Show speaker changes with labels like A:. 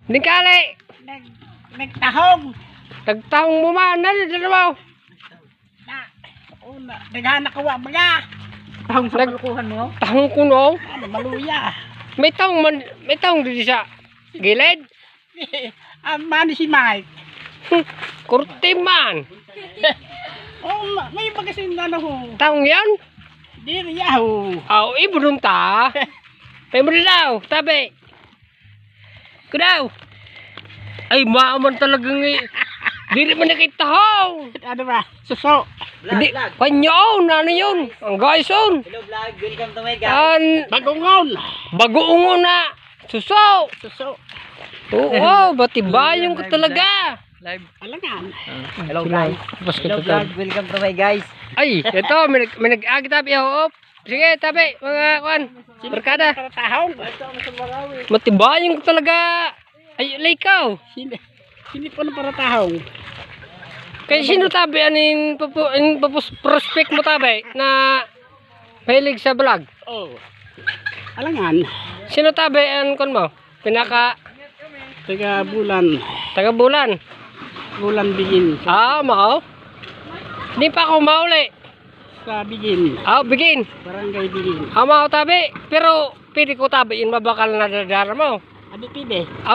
A: Hindi kali.
B: Nagtahong.
A: Tagtahong mo man. Dalawa.
B: Naghanak ko mga. Tahong sa palukuhan mo?
A: Tahong kuno.
B: Ano, maluya.
A: May tahong dito sa gilid.
B: Mani si Mike.
A: Kurti man.
B: Oh, may magasin na ho.
A: Tahong yan?
B: Di riya ho.
A: Ibulong ta. May mo daw. Tabi. Kudaw. Ay, maaman talagang dili man nakitahong.
B: Ano ba? Suso.
A: Hindi, panyaon, ano yun? Ang guys yun.
C: Hello vlog, welcome to my guys.
B: Bagungon.
A: Bagoongon na. Suso.
B: Suso.
A: Oo, batibayong ko talaga.
C: Live.
B: Alangan.
C: Hello guys. Hello vlog, welcome to my guys.
A: Ay, ito, may nag-agi tabi ako. Sige, tabi, mga kuan. Barkada.
B: Tahong.
A: Matibayong ko talaga. Ay, ikaw.
B: Sini po na para tahong.
A: Kaya sino tabi aning prospect mo tabi na mahilig sa vlog?
B: Oh. Alangan.
A: Sino tabi ang kon mo? Pinaka
B: Taga bulan.
A: taga bulan.
B: Bulan bigin.
A: Mao. Hindi pa ako mauli.
B: Sa bigin.
A: Begin.
B: Barangay bigin.
A: Mao tabi. Pero pili ko tabi yun mabakal na dadara mo.
B: Abi pide.